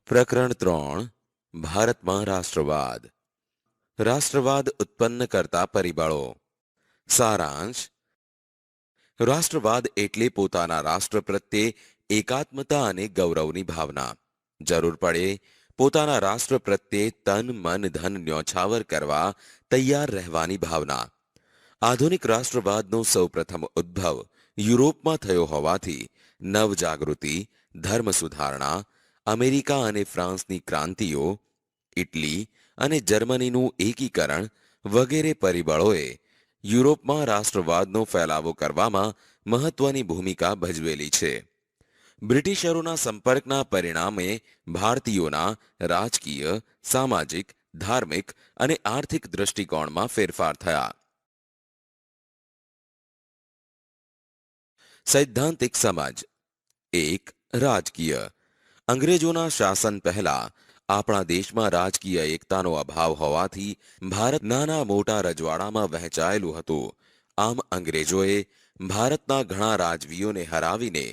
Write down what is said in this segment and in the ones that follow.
પ્રકરણ 3 ભારતમાં રાષ્ટ્રવાદ. રાષ્ટ્રવાદ ઉત્પન્ન કરતા પરિબળો. સારાંશ. રાષ્ટ્રવાદ એટલે પોતાના રાષ્ટ્ર પ્રત્યે એકાત્મતા અને ગૌરવની ભાવના. જરૂર પડે પોતાના રાષ્ટ્ર પ્રત્યે તન મન ધન ન્યોછાવર કરવા તૈયાર રહેવાની ભાવના. આધુનિક રાષ્ટ્રવાદનો સૌપ્રથમ ઉદ્ભવ યુરોપમાં થયો હોવાથી નવજાગૃતિ, ધર્મ સુધારણા, અમેરિકા અને ફ્રાન્સની ક્રાંતિઓ, ઇટલી અને જર્મનીનું એકીકરણ વગેરે પરિબળોએ યુરોપમાં રાષ્ટ્રવાદનો ફેલાવો કરવામાં મહત્વની ભૂમિકા ભજવેલી છે. બ્રિટિશરોના સંપર્કના પરિણામે ભારતીયોના રાજકીય, સામાજિક, ધાર્મિક અને આર્થિક દૃષ્ટિકોણમાં ફેરફાર થયા. સૈદ્ધાંતિક સમજ. 1. રાજકીય. અંગ્રેજોના શાસન પહેલા આપણા દેશમાં રાજકીય એકતાનો અભાવ હોવાથી ભારત નાના મોટા રજવાડામાં વહેંચાયેલું હતું. આમ અંગ્રેજોએ ભારતના ઘણા રાજવીઓને હરાવીને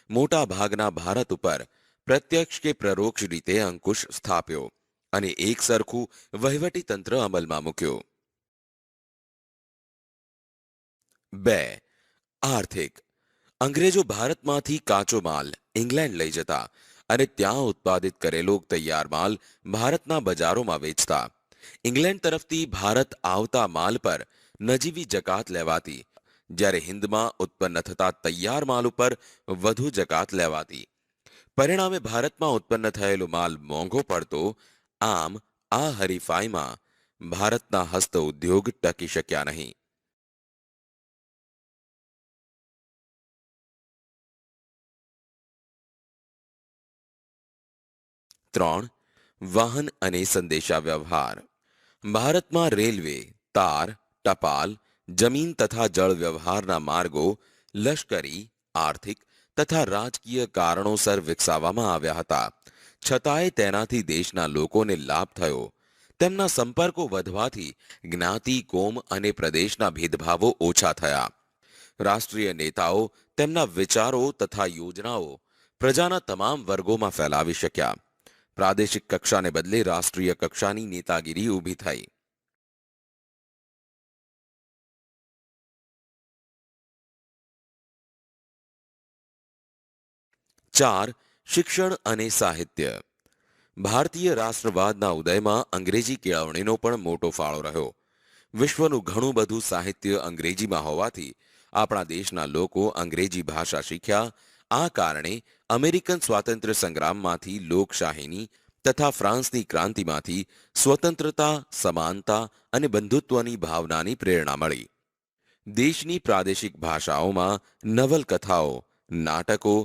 મોટા ભાગના ભારત ઉપર પ્રત્યક્ષ કે પરોક્ષ રીતે અંકુશ સ્થાપ્યો અને એક સરખું વહીવટી તંત્ર અમલમાં મૂક્યો. 2. આર્થિક. અંગ્રેજો ભારતમાંથી કાચો માલ ઇંગ્લેન્ડ લઈ જતા અને ત્યાં ઉત્પાદિત કરેલો તૈયાર માલ ભારતના બજારોમાં વેચતા. ઇંગ્લેન્ડ તરફથી ભારત આવતા માલ પર નજીવી જકાત લેવાતી, જ્યારે હિન્દમાં ઉત્પન્ન થતા તૈયાર માલ ઉપર વધુ જકાત લેવાતી. પરિણામે ભારતમાં ઉત્પન્ન થયેલો માલ મોંઘો પડતો. આમ આ હરીફાઈમાં ભારતના હસ્ત ઉદ્યોગ ટકી શક્યા નહીં. 3. વાહન અને સંદેશા વ્યવહાર. ભારતમાં રેલવે, તાર, ટપાલ, જમીન તથા જળ વ્યવહારના માર્ગો લશ્કરી, આર્થિક તથા રાજકીય કારણોસર વિકસાવવામાં આવ્યા હતા. છતાંય તેનાથી દેશના લોકોને લાભ થયો. તેમના સંપર્કો વધવાથી જ્ઞાતિ, કોમ અને પ્રદેશના ભેદભાવો ઓછા થયા. રાષ્ટ્રીય નેતાઓ તેમના વિચારો તથા યોજનાઓ પ્રજાના તમામ વર્ગોમાં ફેલાવી શક્યા. પ્રાદેશિક કક્ષાને બદલે રાષ્ટ્રીય કક્ષાની નેતાગીરી ઊભી થઈ. 4. શિક્ષણ અને સાહિત્ય. ભારતીય રાષ્ટ્રવાદના ઉદયમાં અંગ્રેજી કેળવણીનો પણ મોટો ફાળો રહ્યો. વિશ્વનું ઘણું બધું સાહિત્ય અંગ્રેજીમાં હોવાથી આપણા દેશના લોકો અંગ્રેજી ભાષા શીખ્યા. આ કારણે અમેરિકન સ્વાતંત્ર્ય સંગ્રામમાંથી લોકશાહીની તથા ફ્રાન્સની ક્રાંતિમાંથી સ્વતંત્રતા, સમાનતા અને બંધુત્વની ભાવનાની પ્રેરણા મળી. દેશની પ્રાદેશિક ભાષાઓમાં નવલકથાઓ, નાટકો,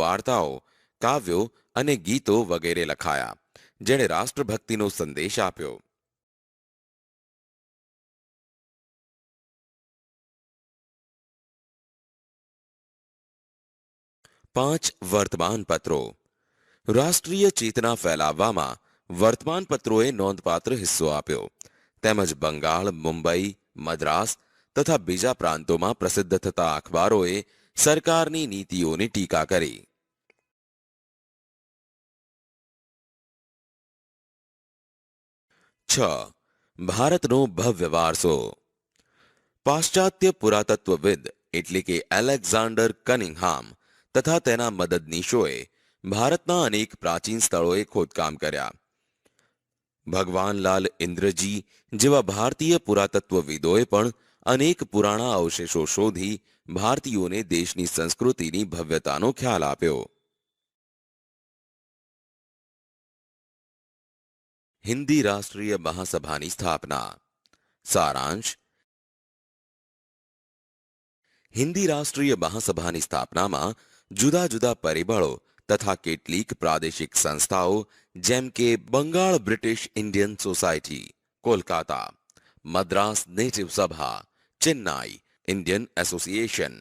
વાર્તાઓ, કાવ્યો અને ગીતો વગેરે લખાયા, જેણે રાષ્ટ્રભક્તિનો સંદેશ આપ્યો. 5. વર્તમાન પત્રો. રાષ્ટ્રીય ચેતના ફેલાવવામાં વર્તમાનપત્રોએ નોંધપાત્ર હિસ્સો આપ્યો. તેમજ બંગાળ, મુંબઈ, મદ્રાસ તથા બીજા પ્રાંતોમાં પ્રસિદ્ધ થતા અખબારોએ સરકારની નીતિઓની ટીકા કરી. 6. ભારતનો ભવ્ય વારસો. પાશ્ચાત્ય પુરાતત્વવિદ એટલે કે એલેક્ઝાન્ડર કનિંગહામ તથા તેના મદદનીશોએ ભારતના અનેક પ્રાચીન સ્થળોએ ખોદકામ કર્યા. ભગવાનલાલ ઇન્દ્રજી જેવા ભારતીય પુરાતત્વવિદોએ પણ અનેક પુરાણા અવશેષો શોધી ભારતીયોને દેશની સંસ્કૃતિની ભવ્યતાનો ખ્યાલ આપ્યો. હિન્દી રાષ્ટ્રીય મહાસભાની સ્થાપના. સારાંશ. હિન્દી રાષ્ટ્રીય મહાસભાની સ્થાપનામાં જુદા જુદા પરિબળો તથા કેટલીક પ્રાદેશિક સંસ્થાઓ જેમ કે Bengal British Indian society, Kolkata, Madras native Sabha, Chennai Indian association,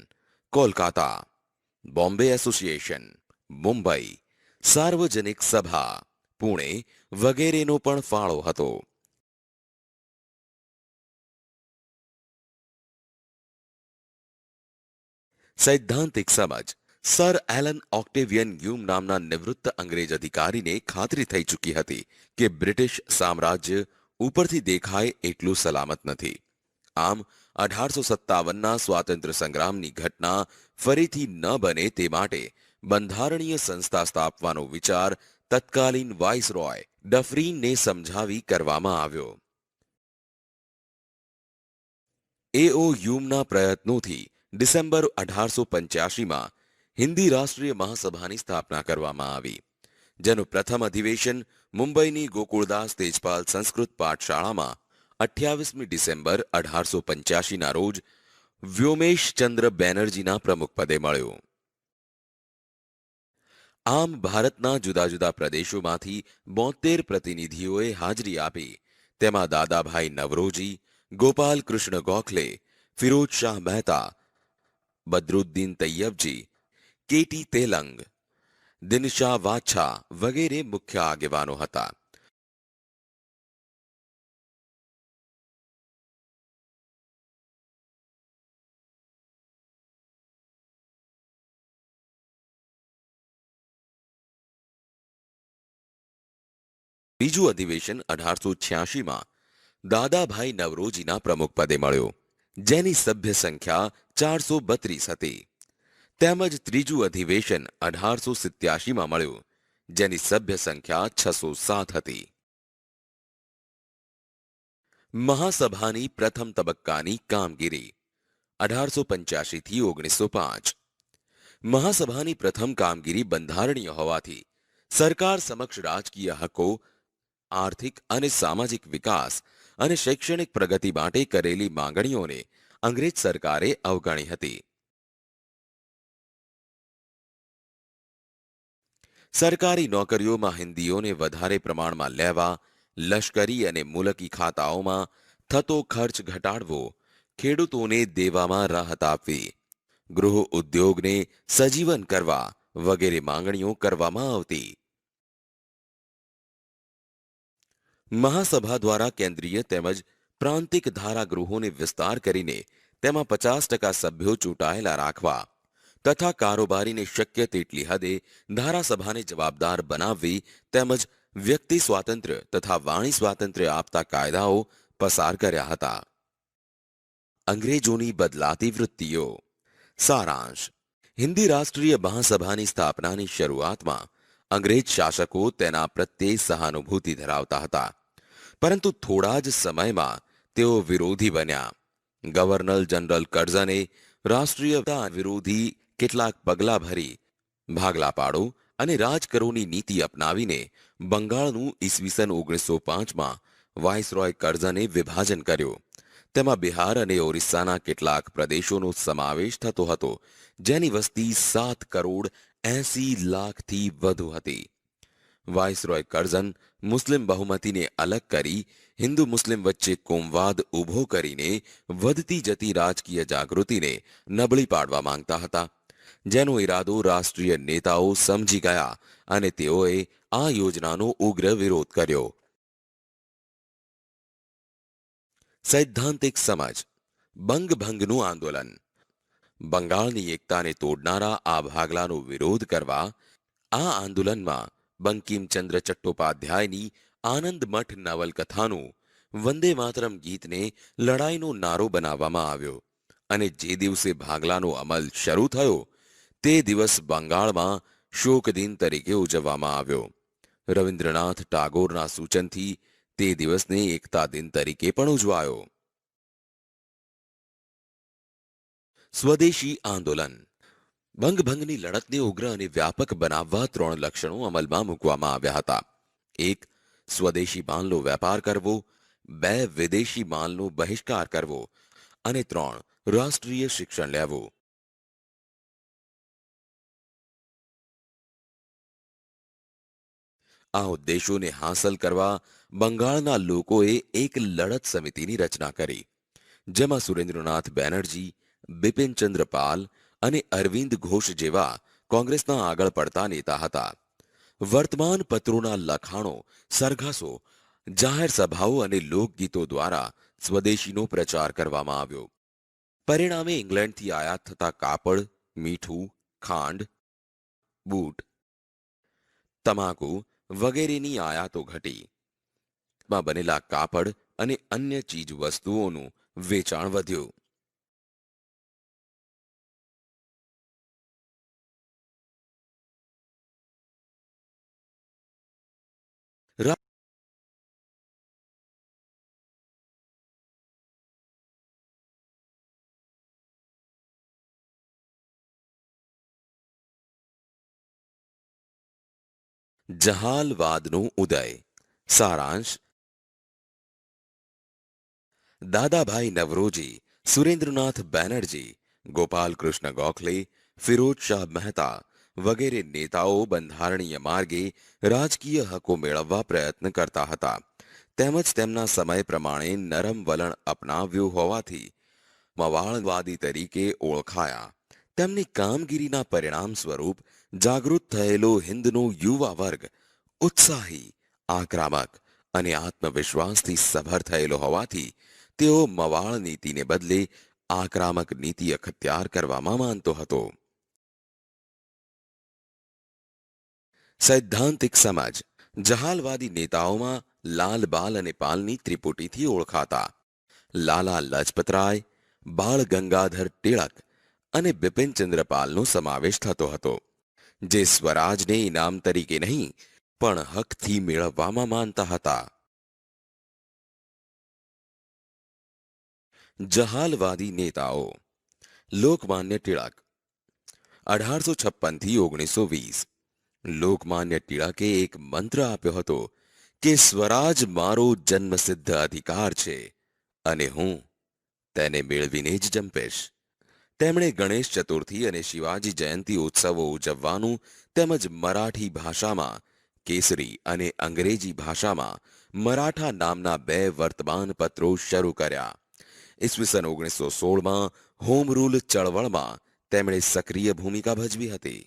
Kolkata, Bombay association, Mumbai, Sarvajanik Sabha, Pune વગેરેનો પણ ફાળો હતો. સૈદ્ધાંતિક સમજ. સર એલન ઓક્ટેવિયન હ્યુમ નામના નિવૃત્ત અંગ્રેજ અધિકારીને ખાતરી થઈ ચૂકી હતી કે બ્રિટિશ સામ્રાજ્ય ઉપરથી દેખાય એટલું સલામત નથી. આમ 1857ના સ્વાતંત્ર્ય સંગ્રામની ઘટના ફરીથી ન બને તે માટે બંધારણીય સંસ્થા સ્થાપવાનો વિચાર તત્કાલીન વાઇસરોય ડફરીનને સમજાવી કરવામાં આવ્યો. એઓ હ્યુમના પ્રયત્નોથી ડિસેમ્બર 1885માં હિન્દી રાષ્ટ્રીય મહાસભાની સ્થાપના કરવામાં આવી, જેનું પ્રથમ અધિવેશન મુંબઈની ગોકુળદાસ તેજપાલ સંસ્કૃત પાઠશાળામાં 28મી ડિસેમ્બર 1885ના રોજ વ્યોમેશચંદ્ર બેનર્જીના પ્રમુખપદે મળ્યો. આમ ભારતના જુદા જુદા પ્રદેશોમાંથી 72 પ્રતિનિધિઓએ હાજરી આપી. તેમાં દાદાભાઈ નવરોજી, ગોપાલ કૃષ્ણ ગોખલે, ફિરોજ શાહ મહેતા, બદરુદ્દીન તૈયબજી, કેટી તેલંગ, દિનશા વાછા વગેરે મુખ્ય આગેવાનો હતા. બીજું અધિવેશન 1886માં દાદાભાઈ નવરોજીના પ્રમુખપદે મળ્યો, જેની સભ્ય સંખ્યા 432 હતી. તેમજ ત્રીજું અધિવેશન 1887માં મળ્યું, જેની સભ્ય સંખ્યા 607 હતી. મહાસભાની પ્રથમ તબક્કાની કામગીરી 1885 થી 1905. મહાસભાની પ્રથમ કામગીરી બંધારણીય હોવાથી સરકાર સમક્ષ રાજકીય હકો, આર્થિક અને સામાજિક વિકાસ અને શૈક્ષણિક પ્રગતિ માટે કરેલી માંગણીઓને અંગ્રેજ સરકારે અવગણી હતી. સરકારી નોકરીઓમાં હિન્દીઓને વધારે પ્રમાણમાં લેવા, લશ્કરી અને મુલકી ખાતાઓમાં થતો ખર્ચ ઘટાડવો, ખેડૂતોને દેવામાં રાહત આપવી, ગૃહ ઉદ્યોગને સજીવન કરવા વગેરે માંગણીઓ કરવામાં આવતી. મહાસભા દ્વારા કેન્દ્રીય તેમજ પ્રાંતિક ધારાગૃહોને વિસ્તાર કરીને તેમાં 50% સભ્યો ચૂંટાયેલા રાખવા તથા કારોબારીને શક્ય તેટલી હદે ધારાસભાને જવાબદાર બનાવવી તેમજ વ્યક્તિ સ્વાતંત્ર્ય તથા વાણી સ્વાતંત્ર્ય આપતા કાયદાઓ પસાર કર્યા હતા. અંગ્રેજોની બદલાતી વૃત્તિઓ. સારાંશ. હિન્દી રાષ્ટ્રીય મહાસભાની સ્થાપનાની શરૂઆતમાં અંગ્રેજ શાસકો તેના પ્રત્યે સહાનુભૂતિ ધરાવતા હતા, પરંતુ થોડા જ સમયમાં તેઓ વિરોધી બન્યા. ગવર્નર જનરલ કર્ઝને રાષ્ટ્રીયતા વિરોધી કેટલાક પગલાં ભરી ભાગલા પાડો અને રાજકરોની નીતિ અપનાવીને બંગાળનું ઈસવીસન 1905માં વાઇસરોય કર્ઝને વિભાજન કર્યો. તેમાં બિહાર અને ઓરિસ્સાના કેટલાક પ્રદેશોનો સમાવેશ થતો હતો, જેની વસ્તી 7,80,00,000થી વધુ હતી. વાઇસરોય કર્ઝન મુસ્લિમ બહુમતીને અલગ કરી હિન્દુ મુસ્લિમ વચ્ચે કોમવાદ ઊભો કરીને વધતી જતી રાજકીય જાગૃતિને નબળી પાડવા માંગતા હતા, જેનો ઈરાદો રાષ્ટ્રીય નેતાઓ સમજી ગયા અને તેઓએ આ યોજનાનો ઉગ્ર વિરોધ કર્યો. સૈદ્ધાંતિક સમજ. બંગભંગનું આંદોલન. બંગાળની એકતાને તોડનારા આ ભાગલાનો વિરોધ કરવા આ આંદોલનમાં બંકિમચંદ્ર ચટ્ટોપાધ્યાયની આનંદ મઠ નવલકથાનું વંદે માતરમ ગીતને લડાઈનો નારો બનાવવામાં આવ્યો અને જે દિવસે ભાગલાનો અમલ શરૂ થયો તે દિવસ બંગાળમાં શોક દિન તરીકે ઉજવવામાં આવ્યો. રવિન્દ્રનાથ ટાગોરના સૂચનથી તે દિવસને એકતા દિન તરીકે પણ ઉજવાયો. સ્વદેશી આંદોલન. બંગભંગની લડતને ઉગ્ર અને વ્યાપક બનાવવા 3 લક્ષણો અમલમાં મૂકવામાં આવ્યા હતા. 1. સ્વદેશી માલનો વેપાર કરવો. 2. વિદેશી માલનો બહિષ્કાર કરવો અને 3. રાષ્ટ્રીય શિક્ષણ લેવું. આ ઉદ્દેશોને હાંસલ કરવા બંગાળના લોકોએ એક લડત સમિતિની રચના કરી, જેમાં સુરેન્દ્રનાથ બેનર્જી, બિપિનચંદ્ર પાલ અને અરવિંદ ઘોષ જેવા કોંગ્રેસના આગળ પડતા નેતા હતા. વર્તમાન પત્રોના લખાણો, સરઘસો, જાહેર સભાઓ અને લોકગીતો દ્વારા સ્વદેશીનો પ્રચાર કરવામાં આવ્યો. પરિણામે ઇંગ્લેન્ડથી આયાત થતા કાપડ, મીઠું, ખાંડ, બૂટ, તમાકુ વગેરેની આયાતો ઘટી. માં બનેલા કાપડ અને અન્ય ચીજ વસ્તુઓનું વેચાણ વધ્યું. જહાલવાદનો ઉદય. સારાંશ: દાદાભાઈ નવરોજી, સુરેન્દ્રનાથ બેનર્જી, ગોપાલકૃષ્ણ ગોખલે, ફિરોજ શાહ મહેતા વગેરે નેતાઓ બંધારણીય માર્ગે રાજકીય હકો મેળવવા પ્રયત્ન કરતા હતા. તેમજ તેમના સમય પ્રમાણે નરમ વલણ અપનાવ્યું હોવાથી મવાળવાદી તરીકે ઓળખાયા. તેમની કામગીરીના પરિણામ સ્વરૂપ જાગૃત થયેલો હિન્દનો યુવા વર્ગ ઉત્સાહી, આક્રમક અને આત્મવિશ્વાસથી સભર થયેલો હોવાથી તેઓ મવાળ નીતિને બદલે આક્રમક નીતિ અખત્યાર કરવામાં માનતો હતો. સૈદ્ધાંતિક સમજ. જહાલવાદી નેતાઓમાં લાલ બાલ અને પાલની ત્રિપુટીથી ઓળખાતા લાલા લજપતરાય, બાળ ગંગાધર ટિળક અને બિપિનચંદ્ર પાલનો સમાવેશ થતો હતો, જે સ્વરાજને ઇનામ તરીકે નહીં પણ હકથી મેળવવામાં માનતા હતા. જહાલવાદી નેતાઓ. લોકમાન્ય ટિળક 1856 થી 1920. લોકમાન્ય ટિળકે એક મંત્ર આપ્યો હતો કે સ્વરાજ મારો જન્મસિદ્ધ અધિકાર છે અને હું તેને મેળવીને જ જંપીશ. તેમણે ગણેશ ચતુર્થી અને શિવાજી જયંતી ઉત્સવો ઉજવવાનું તેમજ મરાઠી ભાષામાં કેસરી અને અંગ્રેજી ભાષામાં મરાઠા નામના 2 વર્તમાન પત્રો શરૂ કર્યા. ઈસવીસન 1916માં હોમ રૂલ ચળવળમાં તેમણે સક્રિય ભૂમિકા ભજવી હતી.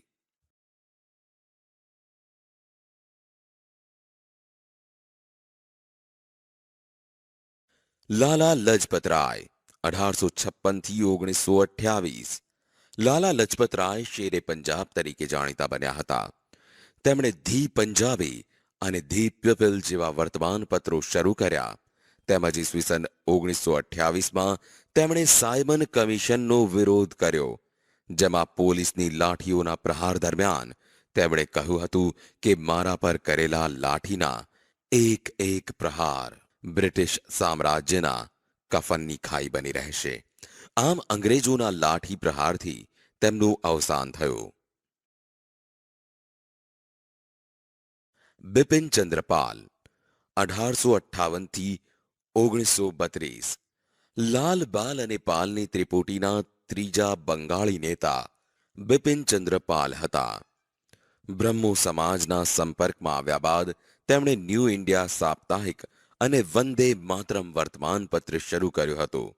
લાલા લજપતરાય 1856 થી 1928. લાલા લજપતરાય શેરે પંજાબ તરીકે જાણીતા બન્યા હતા. તેમણે ધી પંજાબી અને ધી પીપલ જેવા વર્તમાન પત્રો શરૂ કર્યા. તેમજ ઈસવીસન 1928માં તેમણે સાયમન કમિશનનો વિરોધ કર્યો, જેમાં પોલીસની લાઠીઓના પ્રહાર દરમિયાન તેમણે કહ્યું હતું કે મારા પર કરેલા લાઠીના એક એક પ્રહાર બ્રિટિશ સામ્રાજ્યના કફનની ખાઈ બની રહેશે. આમ અંગ્રેજોના લાઠી પ્રહારથી તેમનું અવસાન થયું. બિપિનચંદ્ર પાલ 1858 થી 1932. લાલ બાલ અને પાલની ત્રિપુટીના ત્રીજા બંગાળી નેતા બિપિનચંદ્ર પાલ હતા. બ્રહ્મો સમાજના સંપર્કમાં આવ્યા બાદ તેમણે ન્યૂ ઇન્ડિયા સાપ્તાહિક અને વંદે માતરમ વર્તમાન પત્ર શરૂ કર્યું હતું.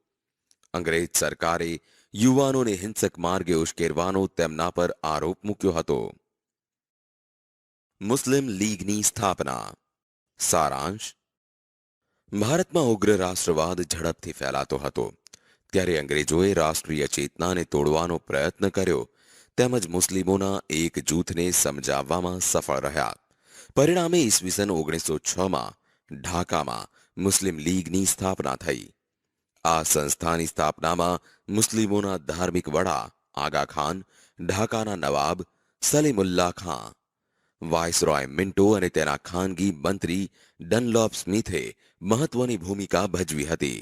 અંગ્રેજ સરકારે યુવાનોને હિંસક માર્ગે ઉશ્કેરવાનો તેમના પર આરોપ મૂક્યો હતો. મુસ્લિમ લીગની સ્થાપના. સારાંશ: ભારતમાં ઉગ્ર રાષ્ટ્રવાદ ઝડપથી ફેલાતો હતો, ત્યારે અંગ્રેજોએ રાષ્ટ્રીય ચેતનાને તોડવાનો પ્રયત્ન કર્યો તેમજ મુસ્લિમોના એક જૂથને સમજાવવામાં સફળ રહ્યા. પરિણામે ઈસવીસન 1906માં ઢાકામાં મુસ્લિમ લીગની સ્થાપના થઈ. આ સંસ્થાની સ્થાપનામાં મુસ્લિમોના ધાર્મિક વડા આગા ખાન, ઢાકાના નવાબ સલીમુલ્લાહ ખાં, વાઇસરોય મિન્ટો અને તેના ખાનગી મંત્રી ડનલોપ સ્મિથે મહત્વની ભૂમિકા ભજવી હતી.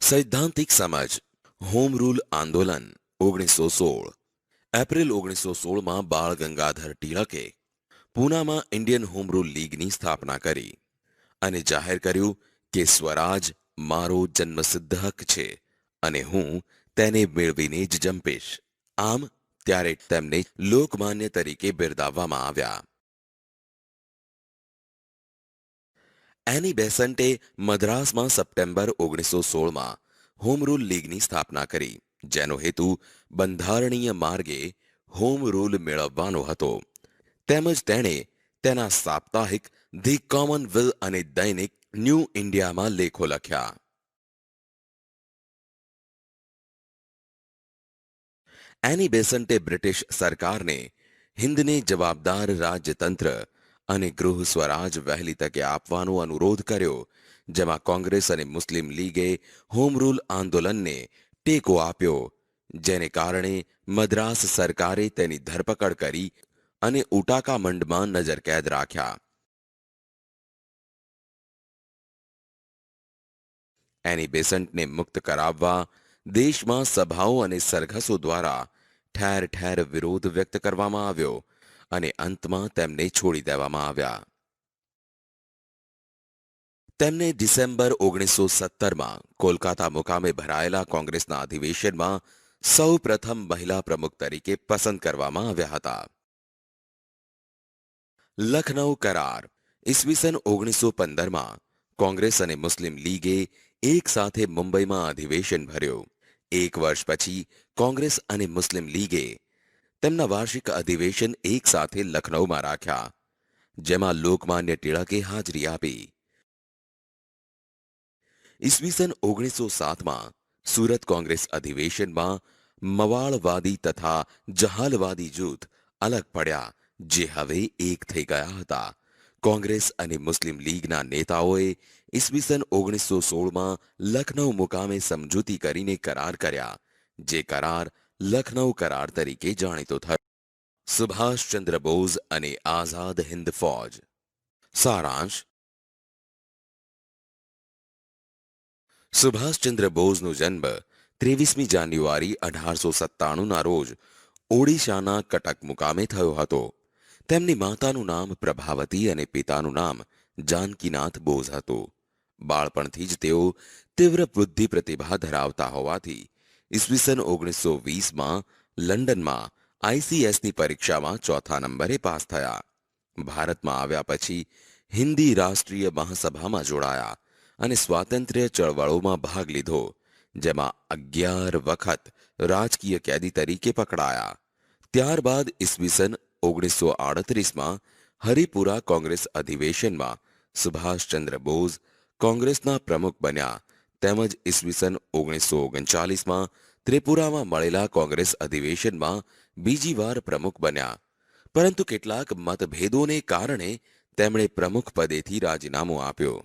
સૈદ્ધાંતિક સમજ. હોમ રૂલ આંદોલન 1916. એપ્રિલ 1916માં બાળ ગંગાધર ટિળકે પૂનામાં ઇન્ડિયન હોમ રૂલ લીગની સ્થાપના કરી અને જાહેર કર્યું કે સ્વરાજ મારો જન્મસિદ્ધ હક છે અને હું તેને મેળવીને જ જંપીશ. આમ ત્યારે તેમને લોકમાન્ય તરીકે બિરદાવવામાં આવ્યા. એની બેસન્ટે મદ્રાસમાં સપ્ટેમ્બર 1916માં હોમ રૂલ લીગની સ્થાપના કરી, જેનો હેતુ બંધારણીય માર્ગે હોમ રૂલ મેળવવાનો હતો. તેમજ તેણે તેના સાપ્તાહિક ધી કોમનવેલ્થ અને દૈનિક ન્યૂ ઇન્ડિયામાં લેખો લખ્યા. એની બેસન્ટે બ્રિટિશ સરકારને હિન્દને જવાબદાર રાજ્યતંત્ર અને ગૃહ સ્વરાજ વહેલી તકે આપવાનો અનુરોધ કર્યો, જેમાં કોંગ્રેસ અને મુસ્લિમ લીગે હોમ રૂલ આંદોલનને ટેકો આપ્યો, જેને કારણે મદ્રાસ સરકારે તેની ધરપકડ કરી અને ઉટાકામંડમાં નજરકેદ રાખ્યા. એની બેસન્ટને મુક્ત કરાવવા દેશમાં સભાઓ અને સરઘસો દ્વારા ઠેર ઠેર વિરોધ વ્યક્ત કરવામાં આવ્યો અને અંતમાં તેમને છોડી દેવામાં આવ્યા. તેમને ડિસેમ્બર 1917માં કોલકાતા મુકામે ભરાયેલા કોંગ્રેસના અધિવેશનમાં સૌ પ્રથમ મહિલા પ્રમુખ તરીકે પસંદ કરવામાં આવ્યા હતા. લખનૌ કરાર. ઈસવીસન 1915માં કોંગ્રેસ અને મુસ્લિમ લીગે એક સાથે મુંબઈમાં અધિવેશન ભર્યું. એક વર્ષ પછી કોંગ્રેસ અને મુસ્લિમ લીગે તેમના વાર્ષિક અધિવેશન એક સાથે લખનૌમાં રાખ્યા, જેમાં લોકમાન્ય ટિળકે હાજરી આપી. ઈસવીસન 1907માં સુરત કોંગ્રેસ અધિવેશનમાં મવાળવાદી તથા જહાલવાદી જૂથ અલગ પડ્યા, જે હવે એક થઈ ગયા હતા. કોંગ્રેસ અને મુસ્લિમ લીગના નેતાઓએ ઈસવીસન 1916માં લખનૌ મુકામે સમજૂતી કરીને કરાર કર્યા, જે કરાર લખનૌ કરાર તરીકે જાણીતો થયો. સુભાષચંદ્ર બોઝ અને આઝાદ હિન્દ ફૌજ. સારાંશ. સુભાષચંદ્ર બોઝનો જન્મ 23મી જાન્યુઆરી 1897ના રોજ ઓડિશાના કટક મુકામે થયો હતો. તેમની માતાનું નામ પ્રભાવતી અને પિતાનું નામ જાનકીનાથ બોઝ હતું. બાળપણથી જ તેઓ તીવ્ર બુદ્ધિ પ્રતિભા ધરાવતા હોવાથી ઈસવીસન 1920માં લંડનમાં આઈસીએસની પરીક્ષામાં ચોથા નંબરે પાસ થયા. ભારતમાં આવ્યા પછી હિન્દી રાષ્ટ્રીય મહાસભામાં જોડાયા અને સ્વાતંત્ર્ય ચળવળોમાં ભાગ લીધો, જેમાં 11 વખત રાજકીય કેદી તરીકે પકડાયા. ત્યારબાદ ઈસવીસન 1938માં હરિપુરા કોંગ્રેસ અધિવેશનમાં સુભાષચંદ્ર બોઝ કોંગ્રેસના પ્રમુખ બન્યા, તેમજ ઈસવીસન 1939માં ત્રિપુરામાં મળેલા કોંગ્રેસ અધિવેશનમાં બીજી વાર પ્રમુખ બન્યા, પરંતુ કેટલાક મતભેદોને કારણે તેમણે પ્રમુખ પદેથી રાજીનામું આપ્યું.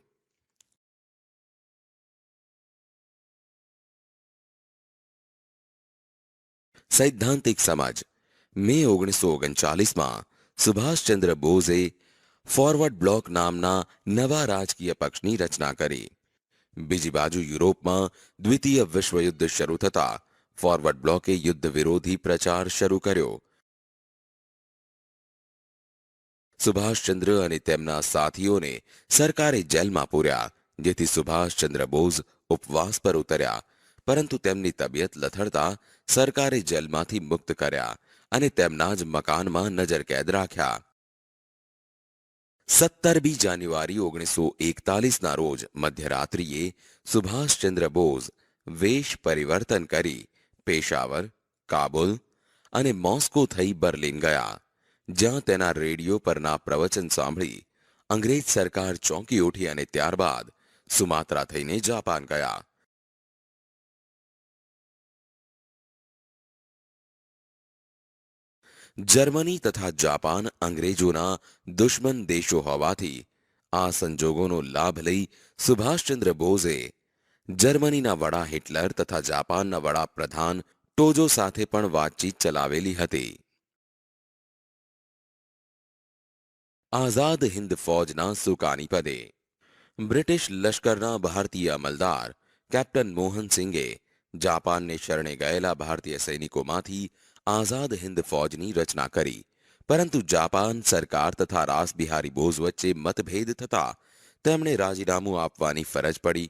સૈદ્ધાંતિક સમજ. મે 1939માં સુભાષચંદ્ર બોઝે ફોરવર્ડ બ્લોક નામના નવા રાજકીય પક્ષની રચના કરી. બીજી બાજુ યુરોપમાં દ્વિતીય વિશ્વયુદ્ધ શરૂ થતા ફોરવર્ડ બ્લોકે યુદ્ધ વિરોધી પ્રચાર શરૂ કર્યો. સુભાષચંદ્ર અને તેમના સાથીઓને સરકારે જેલમાં પૂર્યા, જેથી સુભાષચંદ્ર બોઝ ઉપવાસ પર ઉતર્યા, પરંતુ તેમની તબિયત લથડતા સરકારે જેલમાંથી મુક્ત કર્યા અને તેમના જ મકાનમાં નજરકેદ રાખ્યા. 17મી જાન્યુઆરી 1941ના રોજ મધ્યરાત્રિએ સુભાષચંદ્ર બોઝ વેશ પરિવર્તન કરી પેશાવર, કાબુલ અને મોસ્કો થઈ બર્લિન ગયા, જ્યાં તેના રેડિયો પરના પ્રવચન સાંભળી અંગ્રેજ સરકાર ચોંકી ઉઠી અને ત્યારબાદ સુમાત્રા થઈને જાપાન ગયા. જર્મની તથા જાપાન અંગ્રેજોના દુશ્મન દેશો હોવાથી આ સંજોગોનો લાભ લઈ સુભાષચંદ્ર બોઝે જર્મનીના વડા હિટલર તથા જાપાનના વડાપ્રધાન ટોજો સાથે પણ વાતચીત ચલાવેલી હતી. આઝાદ હિન્દ ફૌજના સુકાની પદે. બ્રિટિશ લશ્કરના ભારતીય અમલદાર કેપ્ટન મોહનસિંગે જાપાનને શરણે ગયેલા ભારતીય સૈનિકોમાંથી આઝાદ હિન્દ ફૌજની રચના કરી, પરંતુ જાપાન સરકાર તથા રાસબિહારી બોઝ વચ્ચે મતભેદ થતા તેમણે રાજીનામું આપવાની ફરજ પડી.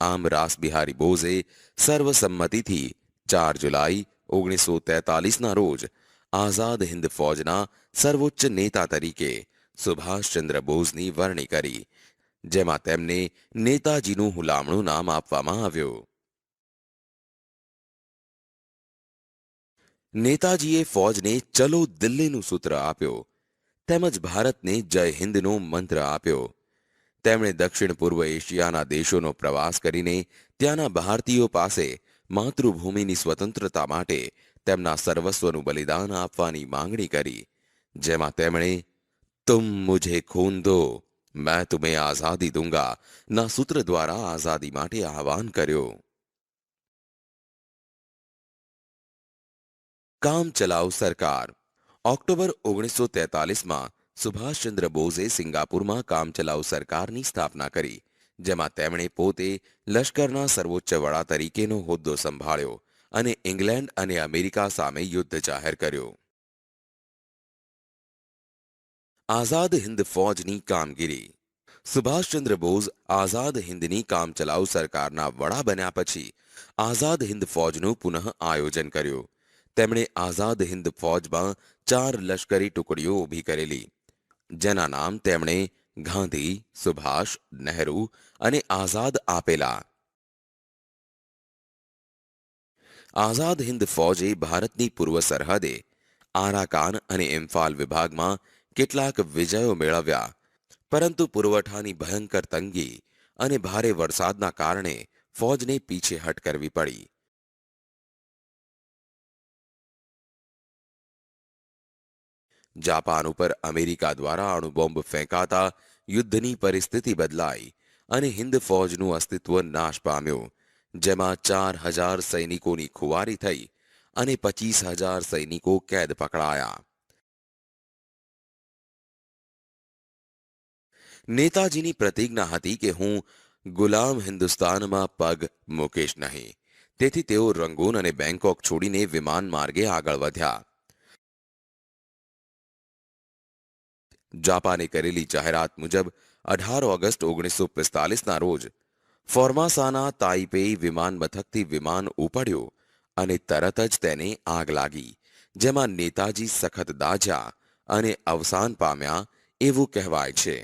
આમ રાસબિહારી બોઝે સર્વસંમતિથી 4 જુલાઈ 1943ના રોજ આઝાદ હિન્દ ફૌજના સર્વોચ્ચ નેતા તરીકે સુભાષચંદ્ર બોઝની વરણી કરી, જેમાં તેમને નેતાજીનું હુલામણું નામ આપવામાં આવ્યું. નેતાજીએ ફૌજને ચલો દિલ્હીનું સૂત્ર આપ્યો, તેમજ ભારતને જય હિન્દનો મંત્ર આપ્યો. તેમણે દક્ષિણ પૂર્વ એશિયાના દેશોનો પ્રવાસ કરીને ત્યાંના ભારતીયો પાસે માતૃભૂમિની સ્વતંત્રતા માટે તેમના સર્વસ્વનું બલિદાન આપવાની માંગણી કરી, જેમાં તેમણે तुम मुझे खून दो मैं तुम्हें आजादी दूंगा ના સૂત્ર દ્વારા આઝાદી માટે આહવાન કર્યું. કામચલાઉ સરકાર. ઓક્ટોબર 1943માં સુભાષચંદ્ર બોઝે સિંગાપુરમાં કામચલાઉ સરકારની સ્થાપના કરી, જેમાં તેમણે પોતે લશ્કરના સર્વોચ્ચ વડા તરીકેનો હોદ્દો સંભાળ્યો અને ઇંગ્લેન્ડ અને અમેરિકા સામે યુદ્ધ જાહેર કર્યું. આઝાદ હિંદ ફૌજની કામગીરી. સુભાષચંદ્ર બોઝ આઝાદ હિંદની કામચલાઉ સરકારના વડા બન્યા પછી આઝાદ હિંદ ફૌજનું પુનઃ આયોજન કર્યું. તેમણે આઝાદ હિંદ ફૌજમાં 4 લશ્કરી ટુકડીઓ ઊભી કરેલી, જેના નામ તેમણે ગાંધી, સુભાષ, નહેરુ અને આઝાદ આપેલા. આઝાદ હિંદ ફૌજે ભારતની પૂર્વ સરહદે આરાકાન અને ઇમ્ફાલ વિભાગમાં કેટલાક વિજયો મેળવ્યા, પરંતુ પુરવઠાની ભયંકર તંગી અને ભારે વરસાદના કારણે ફૌજને પીછેહટ કરવી પડી. જાપાન ઉપર અમેરિકા દ્વારા અણુબોમ્બ ફેંકાતા યુદ્ધની પરિસ્થિતિ બદલાઈ અને હિંદ ફૌજનું અસ્તિત્વ નાશ પામ્યું, જેમાં 4000 સૈનિકોની ખુવારી થઈ અને 25000 સૈનિકો કેદ પકડાયા. નેતાજીની પ્રતિજ્ઞા હતી કે હું ગુલામ હિન્દુસ્તાનમાં પગ મૂકીશ નહીં, તેથી તેઓ રંગૂન અને બેંકોક છોડીને વિમાન માર્ગે આગળ વધ્યા. જાપાને કરેલી જાહેરાત મુજબ 18 ઓગસ્ટ 1945ના રોજ ફોર્માસાના તાઇપેઈ વિમાન મથકથી વિમાન ઉપડ્યું અને તરત જ તેને આગ લાગી, જેમાં નેતાજી સખત દાઝ્યા અને અવસાન પામ્યા એવું કહેવાય છે.